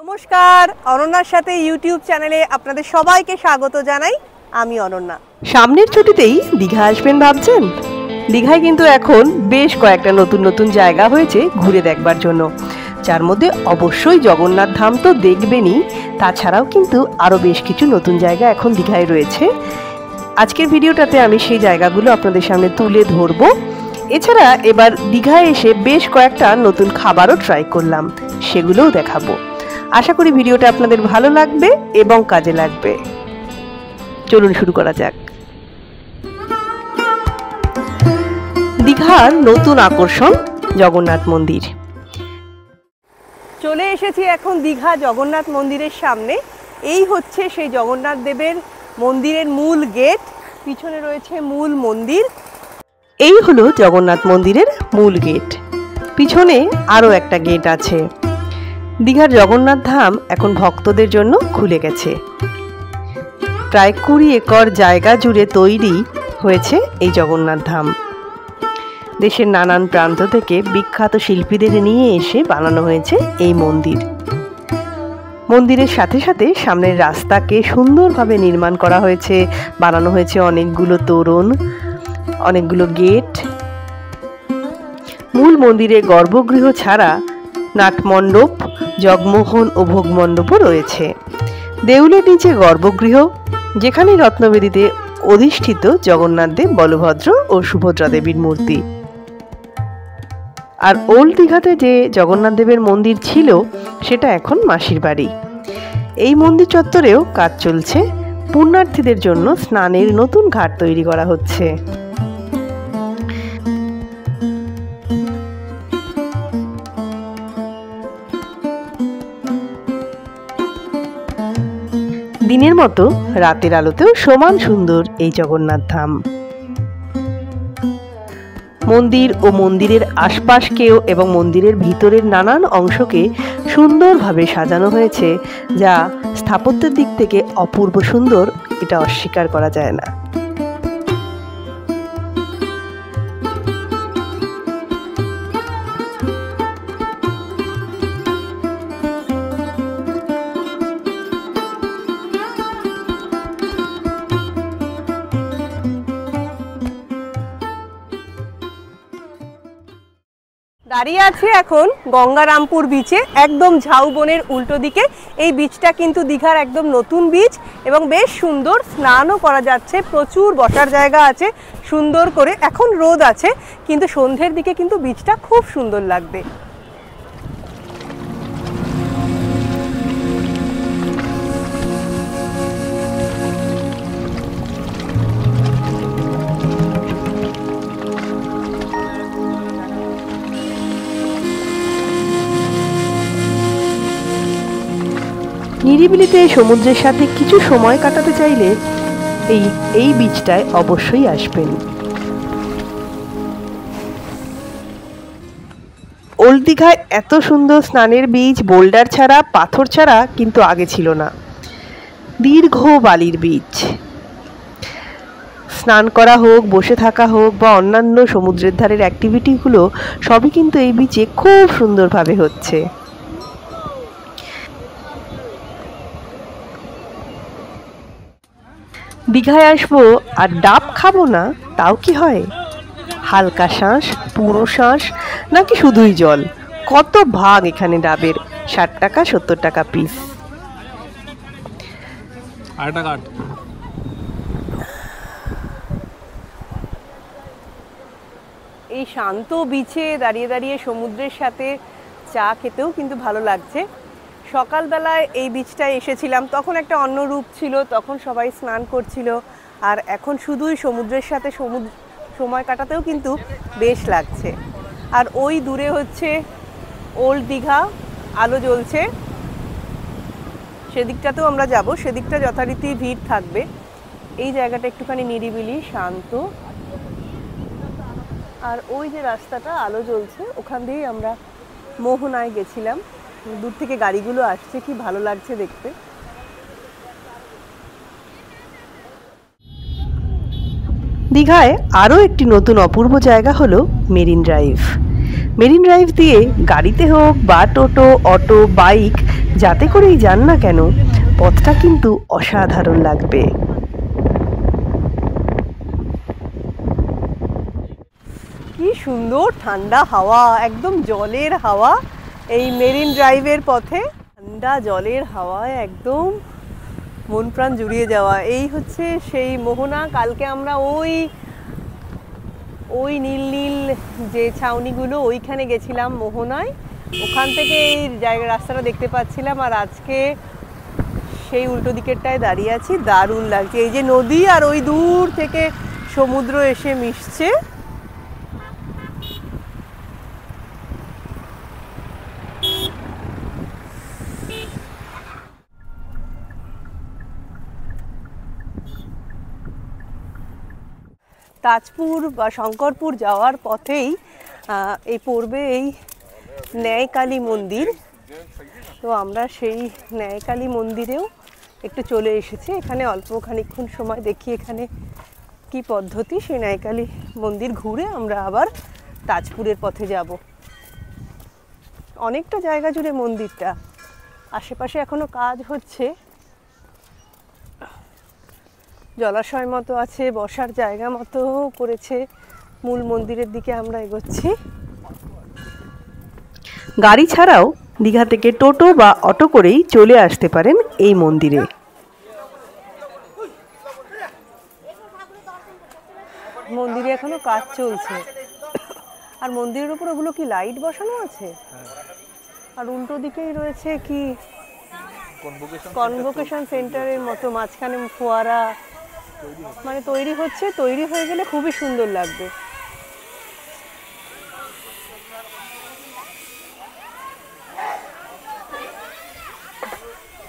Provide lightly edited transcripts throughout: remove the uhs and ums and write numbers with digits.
নমস্কার, অনন্যার সাথে ইউটিউব চ্যানেলে আপনাদের সবাইকে স্বাগত জানাই। আমি অনন্যা। সামনের ছুটিতেই দীঘা আসবেন ভাবছেন? দীঘায় কিন্তু এখন বেশ কয়েকটা নতুন নতুন জায়গা হয়েছে ঘুরে দেখবার জন্য, যার মধ্যে অবশ্যই জগন্নাথ ধাম তো দেখবেনই, তাছাড়াও কিন্তু আরও বেশ কিছু নতুন জায়গা এখন দীঘায় রয়েছে। আজকের ভিডিওটাতে আমি সেই জায়গাগুলো আপনাদের সামনে তুলে ধরবো। এছাড়া এবার দীঘায় এসে বেশ কয়েকটা নতুন খাবারও ট্রাই করলাম, সেগুলোও দেখাবো। আশা করি ভিডিওটা আপনাদের ভালো লাগবে এবং কাজে লাগবে। চলুন শুরু করা যাক। দীঘার নতুন আকর্ষণ জগন্নাথ মন্দির। চলে এসেছি এখন দীঘা জগন্নাথ মন্দিরের সামনে। এই হচ্ছে সেই জগন্নাথ দেবের মন্দিরের মূল গেট, পিছনে রয়েছে মূল মন্দির। এই হলো জগন্নাথ মন্দিরের মূল গেট, পিছনে আরও একটা গেট আছে। দীঘার জগন্নাথ ধাম এখন ভক্তদের জন্য খুলে গেছে। প্রায় 20 একর জায়গা জুড়ে তৈরি হয়েছে এই জগন্নাথ ধাম। দেশের নানান প্রান্ত থেকে বিখ্যাত শিল্পীদের নিয়ে এসে বানানো হয়েছে এই মন্দির। মন্দিরের সাথে সাথে সামনের রাস্তাকে সুন্দরভাবে নির্মাণ করা হয়েছে, বানানো হয়েছে অনেকগুলো তোরণ, অনেকগুলো গেট। মূল মন্দিরে গর্ভগৃহ ছাড়া নাটমণ্ডপ, জগমোহন ও ভোগমণ্ডপও রয়েছে। দেউলের নিচে গর্ভগৃহ, যেখানে রত্নবেদিতে অধিষ্ঠিত জগন্নাথ দেব, বলভদ্র ও সুভদ্রা দেবীর মূর্তি। আর ওল্ড দীঘাতে যে জগন্নাথ দেবের মন্দির ছিল, সেটা এখন মাসির বাড়ি। এই মন্দির চত্বরেও কাজ চলছে। পুণ্যার্থীদের জন্য স্নানের নতুন ঘাট তৈরি করা হচ্ছে। দিনের মতো রাতের আলোতেও সমান সুন্দর এই জগন্নাথ ধাম। মন্দির ও মন্দিরের আশপাশকেও এবং মন্দিরের ভিতরের নানান অংশকে সুন্দরভাবে সাজানো হয়েছে, যা স্থাপত্যের দিক থেকে অপূর্ব সুন্দর, এটা অস্বীকার করা যায় না। দাঁড়িয়ে আছে এখন গঙ্গারামপুর বিচে, একদম ঝাউবনের উল্টো দিকে। এই বিচটা কিন্তু দীঘার একদম নতুন বিচ এবং বেশ সুন্দর, স্নানও করা যাচ্ছে, প্রচুর বসার জায়গা আছে সুন্দর করে। এখন রোদ আছে, কিন্তু সন্ধ্যের দিকে কিন্তু বিচটা খুব সুন্দর লাগবে। নিরিবিলিতে সমুদ্রের সাথে কিছু সময় কাটাতে চাইলে এই বিচটায় অবশ্যই আসবেন। ওল্ড দীঘায় এত সুন্দর স্নানের বিচ, বোল্ডার ছাড়া, পাথর ছাড়া কিন্তু আগে ছিল না। দীর্ঘ বালির বিচ, স্নান করা হোক, বসে থাকা হোক বা অন্যান্য সমুদ্রের ধারের অ্যাক্টিভিটিগুলো সবই কিন্তু এই বিচে খুব সুন্দরভাবে হচ্ছে। দীঘায় আসবো আর ডাব খাবো না, তাও কি হয়? হালকা শ্বাস, পুরো শ্বাস, নাকি শুধুই জল? কত ভাগ এখানে ডাবের, 60 টাকা 70 টাকা পিস। এই শান্ত বিচে দাঁড়িয়ে দাঁড়িয়ে সমুদ্রের সাথে চা খেতেও কিন্তু ভালো লাগছে। সকালবেলায় এই বিচটায় এসেছিলাম, তখন একটা অন্য রূপ ছিল, তখন সবাই স্নান করছিল। আর এখন শুধুই সমুদ্রের সাথে সময় কাটাতেও কিন্তু বেশ লাগছে। আর ওই দূরে হচ্ছে ওল্ড দীঘা, আলো জ্বলছে, সেদিকটাতেও আমরা যাব। সেদিকটা যথারীতি ভিড় থাকবে। এই জায়গাটা একটুখানি নিরিবিলি, শান্ত। আর ওই যে রাস্তাটা আলো জ্বলছে, ওখান দিয়েই আমরা মোহনায় গেছিলাম। দূর থেকে গাড়িগুলো আসছে, কি ভালো লাগছে দেখতে। দীঘায় আরও একটি নতুন অপূর্ব জায়গা হলো মেরিন ড্রাইভ। মেরিন ড্রাইভ দিয়ে গাড়িতে হোক বা টোটো, অটো, বাইক, যাতে করেই যান না কেন পথটা কিন্তু অসাধারণ লাগবে। কি সুন্দর ঠান্ডা হাওয়া, একদম জলের হাওয়া। এই মেরিন ড্রাইভের পথে ঠান্ডা জলের হাওয়ায় একদম মন প্রাণ জুড়িয়ে যাওয়া। এই হচ্ছে সেই মোহনা। কালকে আমরা ওই নীল নীল যে ছাউনিগুলো ওইখানে গেছিলাম মোহনায়, ওখান থেকে এই জায়গা রাস্তাটা দেখতে পাচ্ছিলাম। আর আজকে সেই উল্টো দিকেরটায় দাঁড়িয়ে আছি, দারুণ লাগছে। এই যে নদী আর ওই দূর থেকে সমুদ্র এসে মিশছে। তাজপুর বা শঙ্করপুর যাওয়ার পথেই এই পড়বে এই ন্যায়কালী মন্দির। তো আমরা সেই ন্যায়কালী মন্দিরেও একটু চলে এসেছি। এখানে অল্প খানিকক্ষণ সময় দেখি এখানে কি পদ্ধতি। সেই ন্যায়কালী মন্দির ঘুরে আমরা আবার তাজপুরের পথে যাব। অনেকটা জায়গা জুড়ে মন্দিরটা, আশেপাশে এখনো কাজ হচ্ছে। জলাশয় মতো আছে, বসার জায়গা মতো করেছে। মূল মন্দিরের দিকে আমরা এগোচ্ছি। গাড়ি ছাড়াও দীঘা থেকে টোটো বা অটো করেই চলে আসতে পারেন এই মন্দিরে। মন্দিরে এখনো কাজ চলছে। আর মন্দিরের উপর ওগুলো কি লাইট বসানো আছে? আর উল্টো দিকেই রয়েছে কি কনভোকেশন সেন্টারের মতো, মাঝখানে ফোয়ারা মানে তৈরি হচ্ছে। তৈরি হয়ে গেলে খুবই সুন্দর লাগবে।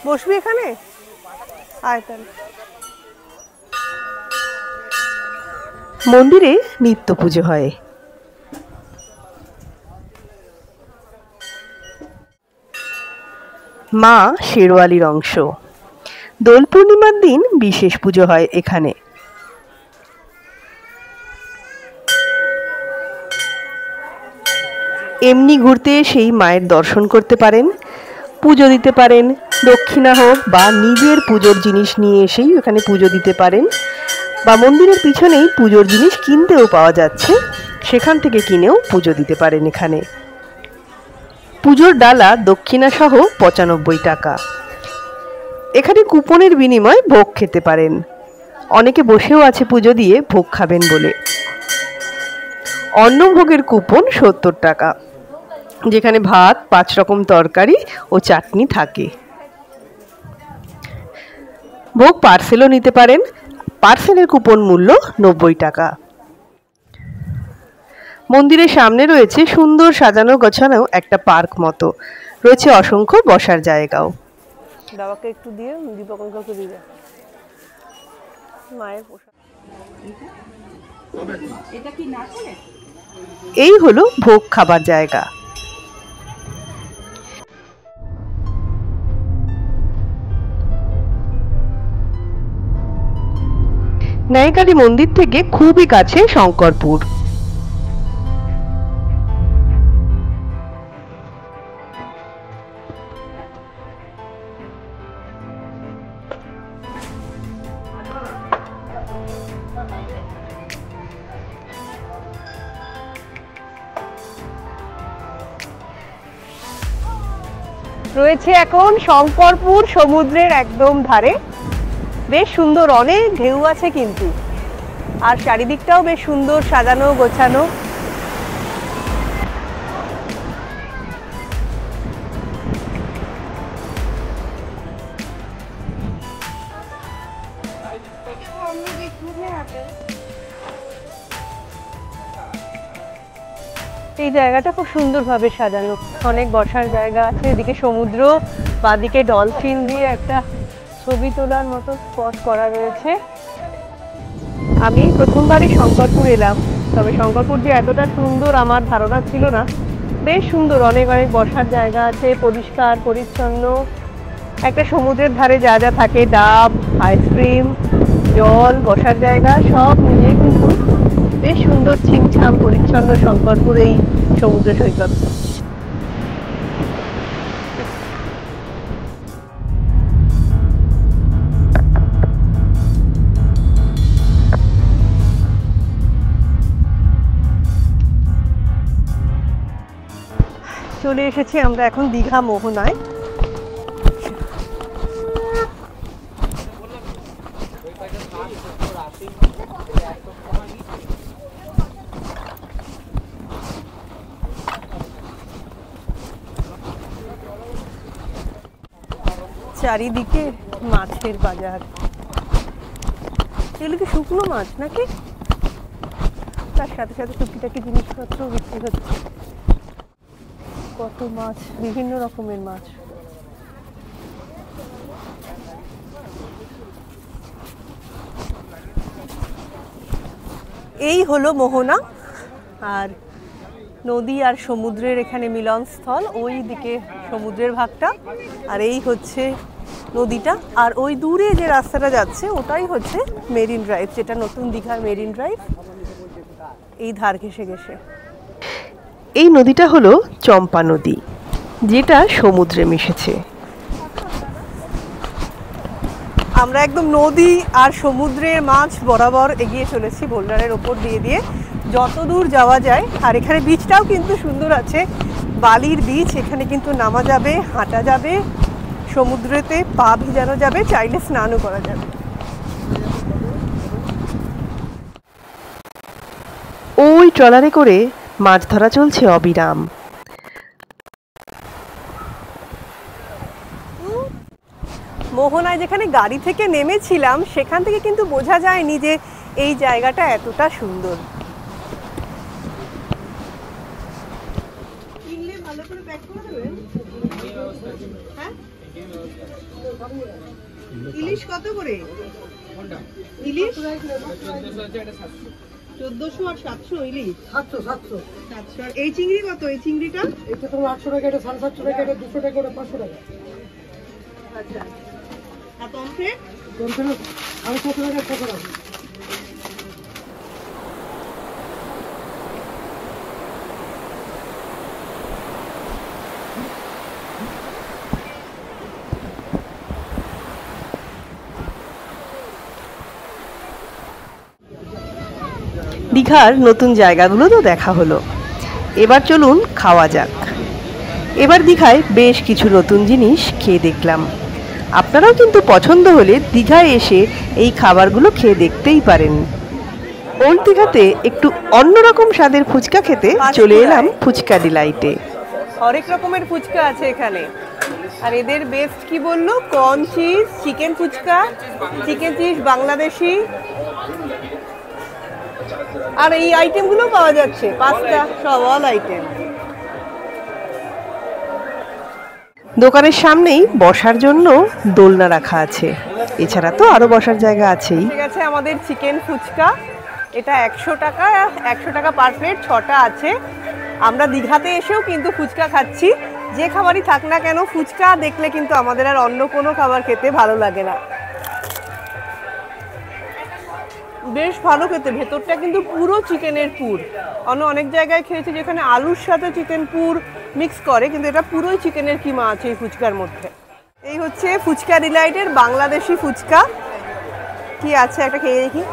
বসবি এখানে? আয় তাহলে। মন্দিরে নিত্য পুজো হয়। মা শেরওয়ালির অংশ। দোল পূর্ণিমার দিন বিশেষ পুজো হয় এখানে। এমনি ঘুরতে সেই মায়ের দর্শন করতে পারেন, পুজো দিতে পারেন। দক্ষিণা হোক বা নিজের পুজোর জিনিস নিয়ে এসেই এখানে পুজো দিতে পারেন, বা মন্দিরের পিছনেই পুজোর জিনিস কিনতেও পাওয়া যাচ্ছে, সেখান থেকে কিনেও পুজো দিতে পারেন এখানে। পুজোর ডালা দক্ষিণা সহ 95 টাকা। এখানে কুপনের বিনিময়ে ভোগ খেতে পারেন। অনেকে বসেও আছে পুজো দিয়ে ভোগ খাবেন বলে। অন্নভোগের কুপন 70 টাকা, যেখানে ভাত, 5 রকম তরকারি ও চাটনি থাকে। ভোগ পার্সেলও নিতে পারেন। পার্সেলের কুপন মূল্য 90 টাকা। মন্দিরের সামনে রয়েছে সুন্দর সাজানো গোছানো একটা পার্ক মতো। রয়েছে অসংখ্য বসার জায়গাও। বাবাকে একটু দিয়ে দীপক অঙ্কলকে দিয়ে মায়ের পোশাক। এই হলো ভোগ খাবার জায়গা। ন্যায়কালী মন্দির থেকে খুবই কাছে শঙ্করপুর। রয়েছে এখন শঙ্করপুর সমুদ্রের একদম ধারে। বেশ সুন্দর, অনেক ঢেউ আছে কিন্তু। আর চারিদিকটাও বেশ সুন্দর সাজানো গোছানো। এই জায়গাটা খুব সুন্দরভাবে সাজানো, অনেক বসার জায়গা আছে। এদিকে সমুদ্র, বাদিকে ডলফিন দিয়ে একটা ছবি তোলার মতো স্পট করা রয়েছে। আমি প্রথমবারই শঙ্করপুর এলাম, তবে শঙ্করপুর যে এতটা সুন্দর আমার ধারণা ছিল না। বেশ সুন্দর, অনেক অনেক বসার জায়গা আছে, পরিষ্কার পরিচ্ছন্ন। একটা সমুদ্রের ধারে যা যা থাকে, ডাব, আইসক্রিম, জল, বসার জায়গা সব মিলিয়ে কিন্তু বেশ সুন্দর ছিমছাম পরিচ্ছন্ন শঙ্করপুর এই সমুদ্র সৈকত। চলে এসেছি আমরা এখন দীঘা মোহনায়। চারিদিকে মাছের বাজার। এগুলো কি শুকনো মাছ নাকি? তার সাথে সাথে টুকিটাকি জিনিসপত্র বিক্রি হচ্ছে। কত মাছ, বিভিন্ন রকমের মাছ। এই হলো মোহনা, আর নদী আর সমুদ্রের এখানে মিলনস্থল। ওই দিকে সমুদ্রের ভাগটা, আর এই হচ্ছে নদীটা। আর ওই দূরে যে রাস্তাটা যাচ্ছে ওটাই হচ্ছে মেরিন ড্রাইভ, যেটা নতুন দীঘার মেরিন ড্রাইভ। এই ধার ঘেঁষে ঘেঁষে এই নদীটা হলো চম্পা নদী, যেটা সমুদ্রে মিশেছে। আমরা একদম নদী আর সমুদ্রের মাঝ বরাবর এগিয়ে চলেছি বোল্ডারের ওপর দিয়ে দিয়ে যত দূর যাওয়া যায়। আর এখানে বিচটাও কিন্তু সুন্দর আছে, বালির বিচ। এখানে কিন্তু নামা যাবে, হাঁটা যাবে, সমুদ্রেতে পা ভিজানো যাবে, চাইলে স্নানও করা যাবে। ওই ট্রলারে করে মাছ ধরা চলছে অবিরাম। মোহনায় যেখানে গাড়ি থেকে নেমেছিলাম সেখান থেকে কিন্তু বোঝা যায়নি যে এই জায়গাটা এতটা সুন্দর। ইলিশ কত করে? ইলিশ 1400 আর 700 ইলিশ? 700 আর এই চিংড়ি কত? এই চিংড়িটা এটা তোমার 800 টাকা, এটা 750 টাকা, এটা 200 টাকা, এটা 500 টাকা। আচ্ছা, আর পমফ্রেট? পমফ্রেট 750 টাকা একটা করা। দীঘার নতুন জায়গাগুলো তো দেখা হলো, এবার চলুন খাওয়া যাক। এবার দীঘায় বেশ কিছু নতুন জিনিস খেয়ে দেখলাম। আপনারাও কিন্তু পছন্দ হলে দীঘায় এসে এই খাবারগুলো খেয়ে দেখতেই পারেন। ওল্ড দীঘাতে একটু অন্যরকম স্বাদের ফুচকা খেতে চলে এলাম ফুচকা ডিলাইটে। হরেক রকমের ফুচকা আছে এখানে। আর এদের বেস্ট কি বললো? Corn cheese, chicken fuchka, chicken cheese Bangladeshi, আর এই আইটেমগুলো পাওয়া যাচ্ছে, পাস্তা, সব অল আইটেম। দোকানের সামনেই বসার জন্য দোলনা রাখা আছে, এছাড়া তো আরো বসার জায়গা আছেই। ঠিক আছে, আমাদের চিকেন ফুচকা, এটা 100 টাকা, 100 টাকা পার প্লেট, 6টা আছে। আমরা দীঘাতে এসেও কিন্তু ফুচকা খাচ্ছি। যে খাবারই থাক না কেন, ফুচকা দেখলে কিন্তু আমাদের আর অন্য কোনো খাবার খেতে ভালো লাগে না। বেশ ভালো খেতে, ভেতরটা কিন্তু পুরো চিকেনের পুর। অনেক জায়গায় খেয়েছি যেখানে আলুর সাথে চিকেন পুর মিক্স করে, কিন্তু এটা পুরোই চিকেনের কিমা আছে এই ফুচকার মধ্যে। এই হচ্ছে ফুচকা ডিলাইটের বাংলাদেশি ফুচকা। কি আছে একটা খেয়ে দেখি।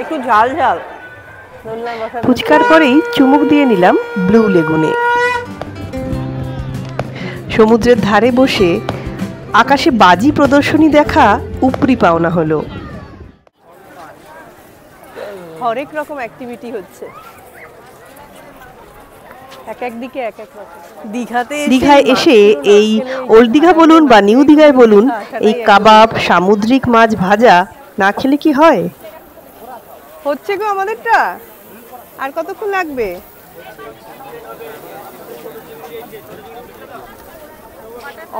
একটু ঝাল ঝাল। ফুচকার পরেই চুমুক দিয়ে নিলাম ব্লু লেগুনে। সমুদ্রের ধারে বসে আকাশে বাজি প্রদর্শনী দেখা উপরি পাওনা হলো। হরেক রকম অ্যাক্টিভিটি হচ্ছে, এক এক দিকে এক এক রকম। দীঘায় এসে এই ওল্ড দীঘা বলুন বা নিউ দীঘায় বলুন, এই কাবাব, সামুদ্রিক মাছ ভাজা না খেলে কি হয়? হচ্ছে গো আমাদেরটা। আর কতক্ষণ লাগবে?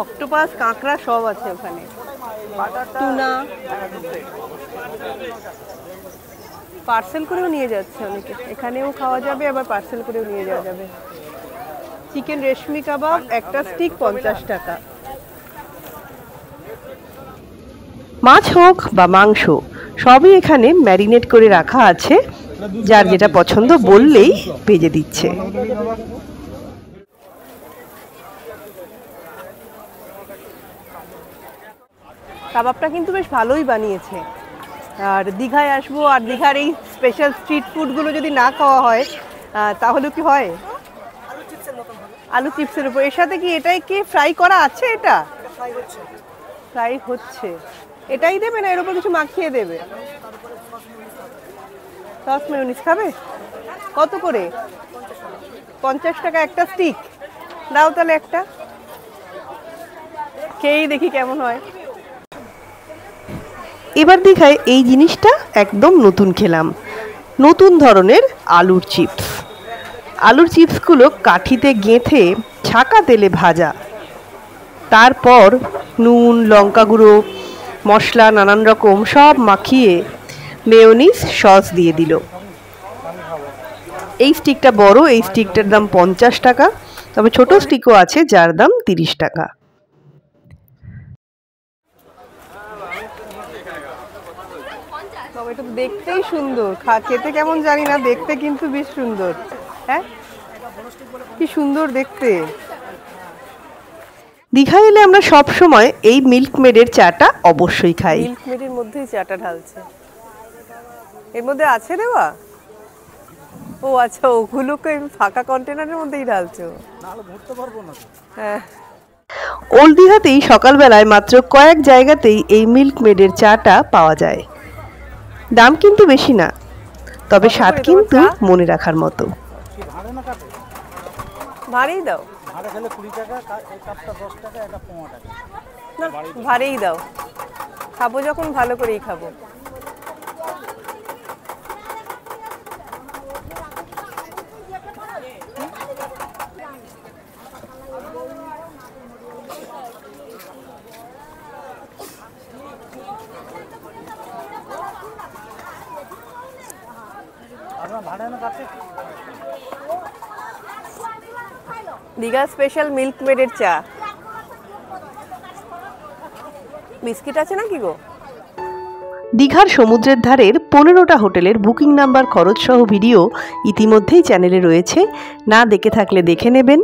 অক্টোপাস, কাঁকড়া সব আছে ওখানে, টুনা। পার্সেল করেও নিয়ে যাচ্ছে অনেকে, এখানেও খাওয়া যাবে, আবার পার্সেল করেও নিয়ে যাওয়া যাবে। চিকেন রেশমি কাবাব একটা স্টিক 50 টাকা। মাছ হোক বা মাংস, সবই এখানে ম্যারিনেট করে রাখা আছে, যার যেটা পছন্দ বললেই ভেজে দিচ্ছে। কাবাবটা কিন্তু বেশ ভালোই বানিয়েছে। আর দীঘায় আসবো আর দীঘার এই স্পেশাল স্ট্রিট ফুডগুলো যদি না খাওয়া হয় তাহলে কি হয়? আলু চিপসের উপর এর সাথে কি এটাই কি ফ্রাই করা আছে? এটা ফ্রাই হচ্ছে, এটাই দেবে না এর উপর কিছু মাখিয়ে দেবে? সস মেয়োনিজ খাবে? কত করে? 50 টাকা একটা স্টিক। দাও তাহলে একটা, খেয়েই দেখি কেমন হয়। এবার দীঘায় এই জিনিসটা একদম নতুন খেলাম, নতুন ধরনের আলুর চিপস। আলুর চিপসগুলো কাঠিতে গেঁথে ছাকা তেলে ভাজা, তারপর নুন, লঙ্কা গুঁড়ো, মশলা নানান রকম সব মাখিয়ে মেয়োনিজ সস দিয়ে দিল। এই স্টিকটা বড়, এই স্টিকটার দাম 50 টাকা, তবে ছোট স্টিকও আছে যার দাম 30 টাকা। তবে এটা তো দেখতেই সুন্দর, খেতে কেমন জানি না, দেখতে কিন্তু বেশ সুন্দর। হ্যাঁ, কি সুন্দর দেখতে। দীঘা এলে আমরা সব সময় এই মিল্ক মেডের চাটা অবশ্যই খাই। মিল্ক মেডের মধ্যেই চাটা ঢালছে, এর মধ্যে আছে দেওয়া? ও আচ্ছা, ওগুলোকে ফাঁকা কন্টেনারের মধ্যেই ঢালছো। হ্যাঁ, ওল্ড দীঘাতেই সকালবেলায় মাত্র কয়েক জায়গাতেই এই মিল্ক মেডের চাটা পাওয়া যায়। দাম কিন্তু বেশি না, তবে স্বাদ কিন্তু মনে রাখার মতো। ভারী দাও না, ভারীই দাও, খাবো যখন ভালো করেই খাবো। দীঘা স্পেশাল মিল্ক মেডের চা। বিস্কিট আছে নাকি গো? দীঘার সমুদ্রের ধারের 15টা হোটেলের বুকিং নাম্বার, খরচ সহ ভিডিও ইতিমধ্যেই চ্যানেলে রয়েছে, না দেখে থাকলে দেখে নেবেন।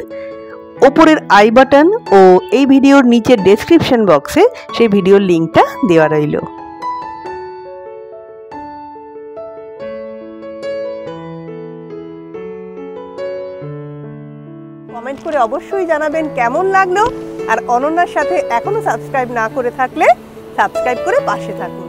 ওপরের আই বাটন ও এই ভিডিওর নিচের ডেসক্রিপশন বক্সে সেই ভিডিওর লিঙ্কটা দেওয়া রইল। কমেন্ট করে অবশ্যই জানাবেন কেমন লাগলো, আর অনন্যার সাথে এখনো সাবস্ক্রাইব না করে থাকলে সাবস্ক্রাইব করে পাশে থাকুন।